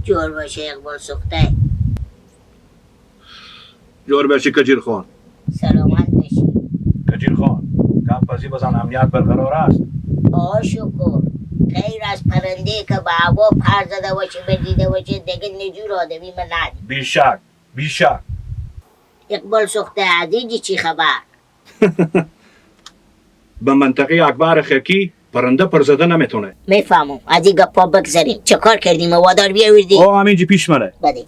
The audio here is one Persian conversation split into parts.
جور باشه اقبال سخته. جور باشی کجیر خان. سلامت باشی. کجیر خان کم پسی بزن امنیت برقرار است. شکر. غیر از پرنده که به هوا پر زده باشه بدیده باشه دیگه نجور آدمی من ندید. بیشک اقبال سخته عزیزی چی خبر؟ به منطقه اکبر خکی پرنده پر زده نمیتونه. میفهمم. از این گپا بگذاریم. چه کار کردیم؟ وادار بیاوردی؟ همینجی پیش منه. بده.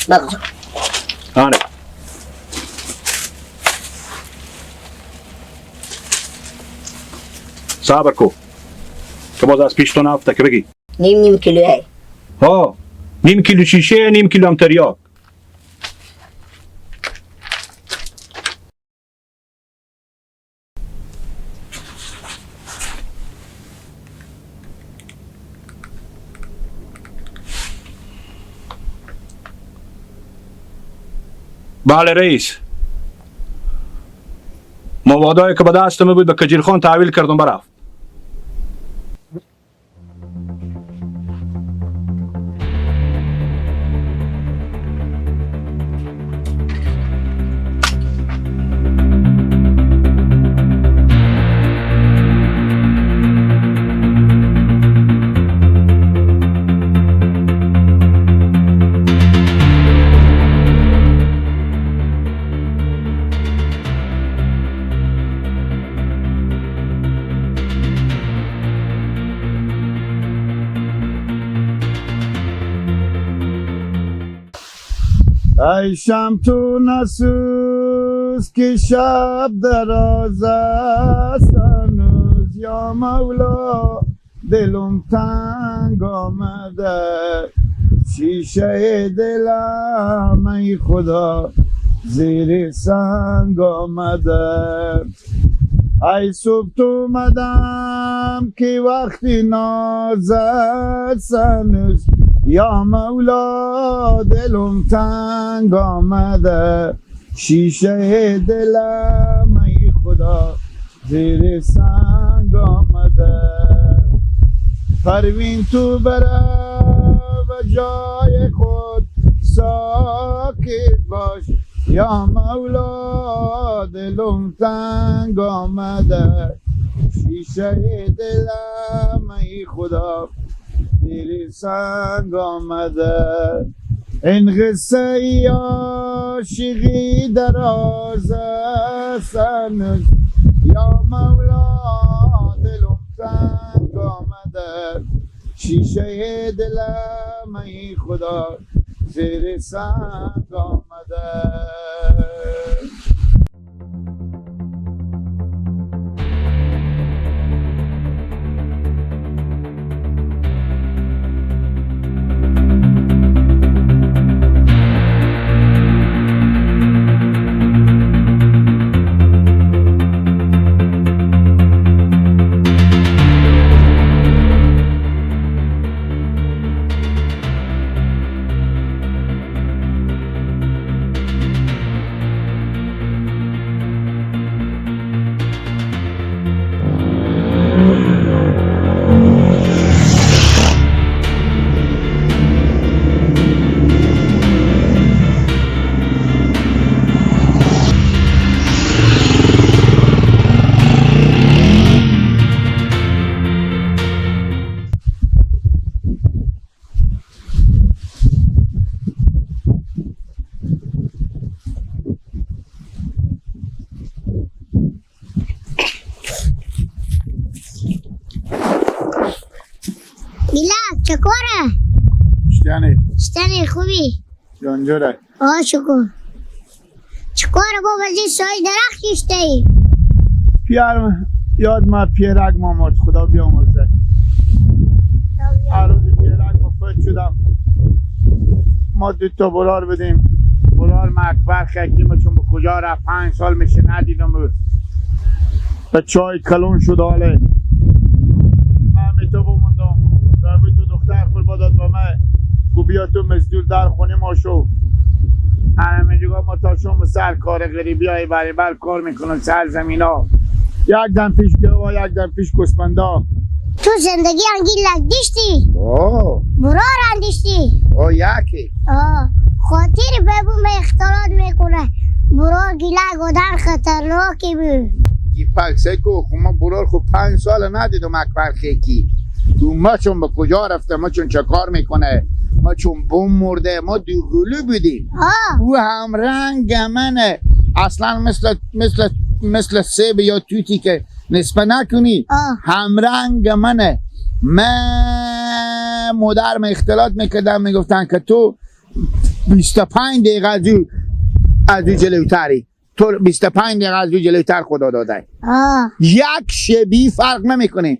بگذار. آره. صبر کو که باز از پیش تو نفته که بگی. نیم کیلوه. نیم کیلو شیشه، نیم کیلو هم تریاک. بله رئیس، موادایی که به دستم بود به کجیرخان تحویل کردم برفت. ای شم تو نسوز که شب دراز است هنوز یا مولا دلم تنگ آمده شیشه دلم ای خدا زیر سنگ آمده ای صبح تو اومدم که وقتی ناز است هنوز یا مولا دلم تنگ آمده شیشه دلم ای خدا زیر سنگ آمده پروین تو بره و جای خود ساکت باش یا مولا دلم تنگ آمده شیشه دلم ای خدا زیر سنگ آمده این قصه ای عاشقی دراز است هنوز یا مولا دلم تنگ آمده شیشه دلم ای خدا زیر سنگ آمده میلاد چکاره؟ شتنی خوبی؟ جانجوره شکر چکاره بابا زی سای درخت کشته ای؟ یاد ما پیرک ما مرد خدا بیامرزه هر روز پیرک ما فوت شدم ما 2 تا بلار بدیم بلار مکبر خکیم چون به کجا رفت 5 سال میشه ندیدم به چای کلون شد حاله من می تو بموندم به تو دختر خود داد با من گو بیا تو مزدور در خونه ما شو همه جگاه ما تا شما سر کار غریبی های بر کار میکنن سر زمین ها یک دم پیش گوا یک دم پیش کسپندا. تو زندگی انگیلک داشتی؟ برار اندیشتی؟ یکی خاطر ببون اختلاط میکنه برار گیلک آدم خطرناکی بود. گیپک سکو خب من برار خب 5 سال ندیدم اکبر خیکی. تو ما چون به کجا رفته، ما چون چه کار میکنه، ما چون بوم مرده، ما دوغلو بودیم. او هم رنگ منه اصلا مثل سیب یا توتی که نسبت نکنی. هم رنگ منه. من مادرم اختلاط میکردم میگفتن که تو 25 دقیقه از او جلوتری، تو 25 دقیقه از او جلوتر خدا داده. یک شبی فرق نمیکنه.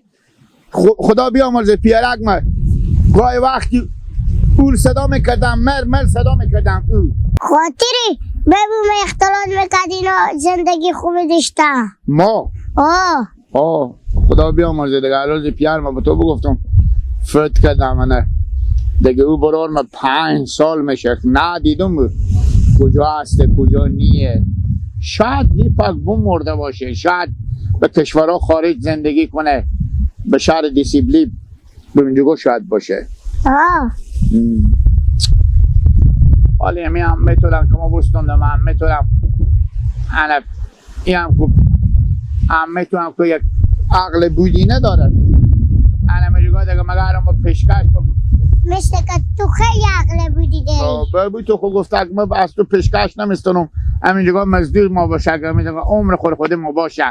خدا بیامرزه پیرک ما گاهی وقتی اول صدا میکردم مر صدا میکردم او. خاطری ببون اختلاط میکردین زندگی خوبی داشتن. ما خدا بیامرزه دیگه الان پیر ما به تو بگفتم فوت کردم منه دیگه. او برار ما 5 سال میشه ندیدم کجا هسته کجا نیه. شاید دیپک بوم مرده باشه، شاید به کشورها خارج زندگی کنه، به شهر دیسیبلی برونجگو شاید باشه. حالی همی هم میتونم که ما بستندم هم میتونم این هم میتونم که یک عقل بودی نداره. انا میگه دیگه مگه ما پیشکش مثل که تو خیلی عقل بودی داری. بابی تو خود گفته که ما از تو پیشکش نمیستنم همینجا مزدور ما باشه که میگه عمر خود ما باشه.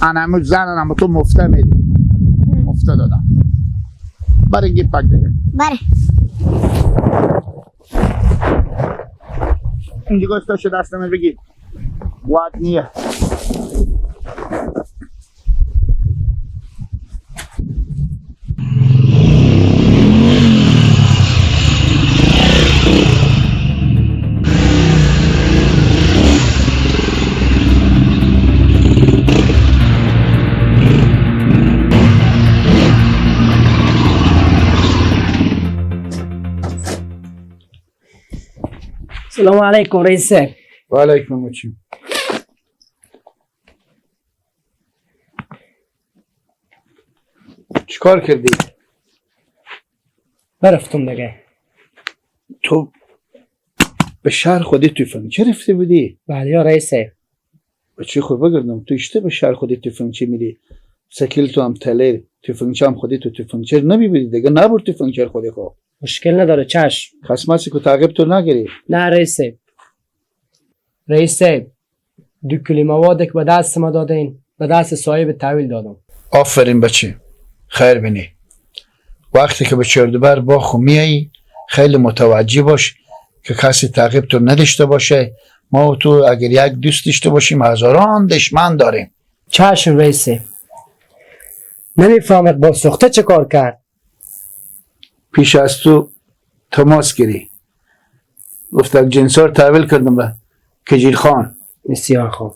انا همون زنم تو مفته میدی. مفته دادم. برای گیپک دیگه. بره. اینجا استاشو دستم بگی. واد نیه. السلام علیکم رئیس صاحب. و علیکم السلام. چیکار کردی؟ برفتم دیگه. تو به شهر خودی توی فرنیچر رفته بودی؟ بله یا رئیس صاحب. بچه خود بگردم تو اشته به شهر خودی توی فرنیچر میری. سکیل تو هم تلر توی فرنیچر هم خودی توی فرنیچر نمی بودی دیگه. نبرد توی فرنیچر خودی خواه. مشکل نداره چشم. خسماسی که تعقیب تو نگیری. نه رئیس صاحب. رئیس صاحب 2 کیلو مواد که به دست ما دادین به دست صاحب تحویل دادم. آفرین بچه، خیر بینی. وقتی که به چردوبر باخو میایی خیلی متوجه باش که کسی تعقیب تو نداشته باشه. ما و تو اگر یک دوست داشته باشیم هزاران دشمن داریم. چشم رئیس صاحب. نمیفهمد با سخته چه کار کرد. پیش از تو تماس گیری گفتم جنسار تحویل کردم به کجیل خان. بسیار خوب.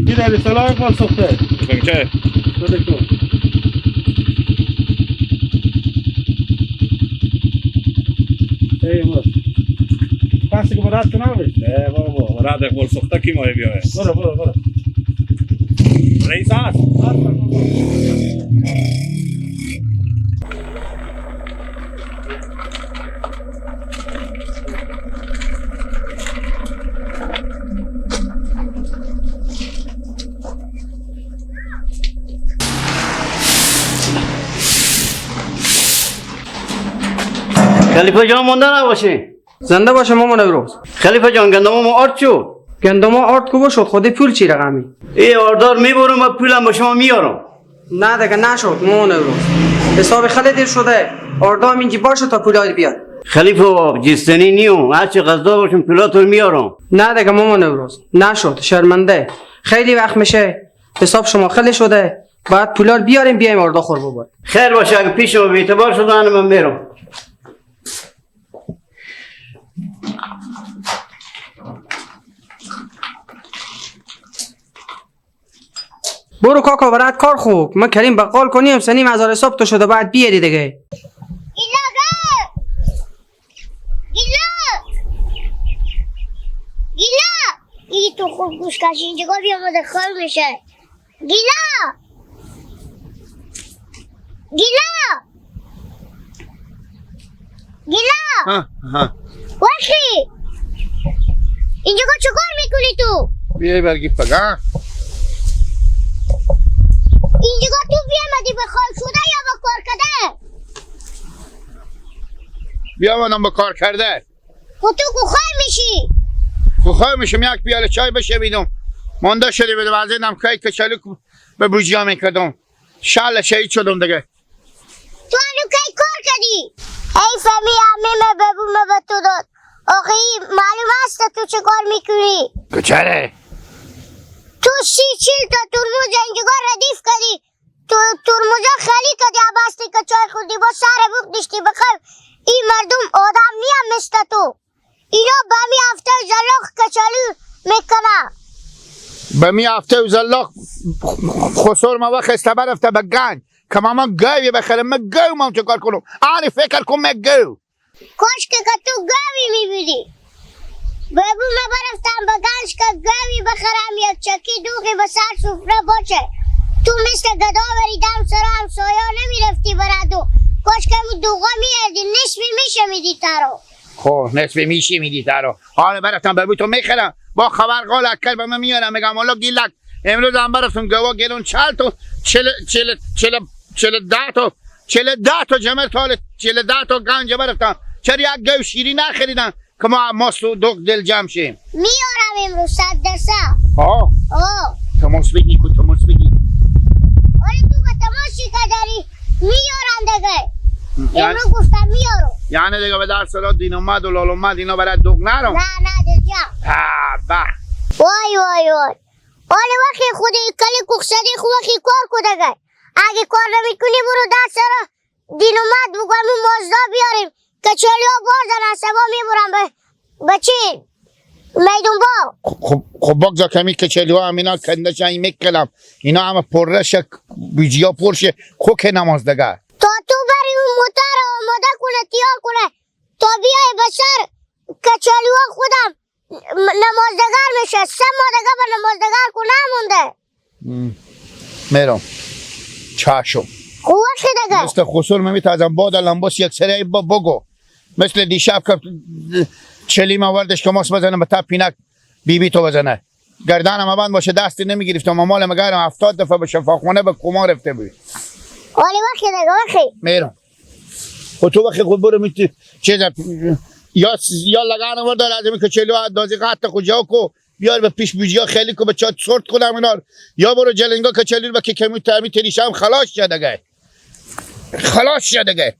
Gide bir selam var sokta. Bakın. Eyvallah. Pasti که برات کنم بابا برات اقبال سخته کی ماه بیاره برو رئیس هست خلیفه جان مونده نباشه. زنده باشه مامان امروز. خلیفه جان گندمو آرد شد. گندم آرد کو شد خودی پول چی رقمی؟ ای آردار میبرم و پولم با شما میارم. نه دیگه نشد مامان امروز. حساب خیلی دیر شده. آردام اینجی باشه تا پولای بیاد. خلیفه جستنی نیو هر چه قصدا باشم پولاتو میارم. نه دیگه مامان امروز نشد شرمنده. خیلی وقت میشه. حساب شما خیلی شده. بعد پولار بیاریم بیایم آردا خور ببر. خیر باشه اگه پیش ما بی‌اعتبار شدن من میرم. برو کاکا برات کار خوب. من کریم بقال کنیم سنیم از صبح تو شده بعد بیاری دیگه. گیلا دیگه تو خوب گوش کشی اینجا بیامده خال میشه. گیلا وقتی اینجا چه کار میکنی تو؟ بیای برگی پگاه اینجا تو بیامدی به خال شده یا به کار کرده؟ بیامدم به کار کرده. خود تو کوخای میشی؟ کوخای میشم یک پیاله چای بشه بیدم مانده شدی بده وزیدم که کچلو به بوجیا میکردم شاله شهید شدم دیگه. تو هنو کی کار کردی؟ ای فهمی همه ببومه به تو داد. آخی معلوم است تو چه کار میکنی؟ کچره تو 30-40 تا ترموز اینجا ردیف کردی. تو ترموزا خالی کردی عباستی که چای خوردی با سر بوک داشتی بخیر. این مردم آدم نیم مثل تو. اینا به می هفته زلاخ کچالو میکنه. به می هفته و زلاخ خسور ما وقت استبر افته به گنج که ما گوی بخرم من گو ما چه کار کنم آنی فکر کن من گو کاش که تو گوی میبودی. ببو من برفتم به گنج که گوی بخرم یک چکی دوغی به سر سفره باشه. تو مثل گدا بریدم سر همسایا نمیرفتی برادو. کاش که دوغا میردی نصفی میشه میدی تارو. خب نصفی میشی میدی تارو. حالا برفتم ببو تو میخرم با خبر قال اکل به من میارم میگم والا گیلک امروز هم برفتم گوا گیرون 40 تا جمر تال 40 تا گنج برفتم چرا یک گو شیری نخریدن که ما ماست و دوغ دل جمع شیم. میارم امروز 100%. آه تماس بگی که تماس بگی. آره تو به تماسی که داری میارم دیگه. یعنی امروز گفتم میارم. یعنی دیگه به در سالات دین اومد و لال اومد اینا برای دوغ نرم. نه دل جا. وای حالا وقتی خودی کلی کوخسدی خوب وقتی کار کدگه. اگه کار نمیکنی برو در سر دین اومد بگویم مازدا بیاریم که چلی ها بازن سبا میبرم به چی؟ میدون با خب بگذار کمی که چلی ها همینا کندشن این میکلم اینا همه پرش بیجی ها پرشه خوک نماز دگه تا تو بری اون موتر آماده کنه تیار کنه تا بیای بسر که چلی ها خودم نمازدگر میشه 3 ماه دیگه به نمازدگر کنه مونده. میرم چاشو خوب وقتی دیگه مثل خسور میتازم باد لنباس یک سری بگو مثل دیشب که چلی موردش که ماست بزنه به تب پینک بی تو بزنه گردنم بند باشه دستی نمیگرفتم مال مگرم 70 دفعه به شفاخانه به کما رفته بود. حالی وقتی دیگه وقتی میرم خود تو وقتی خود برو میتی چیز یا لگان ورد لازمی که چلو اندازی قطع کجا کو بیار به پیش بوجیا خیلی کو به چات سورت کنم اینا یا برو جلنگا که چلو با که کمی ترمی تریشم خلاص شدگه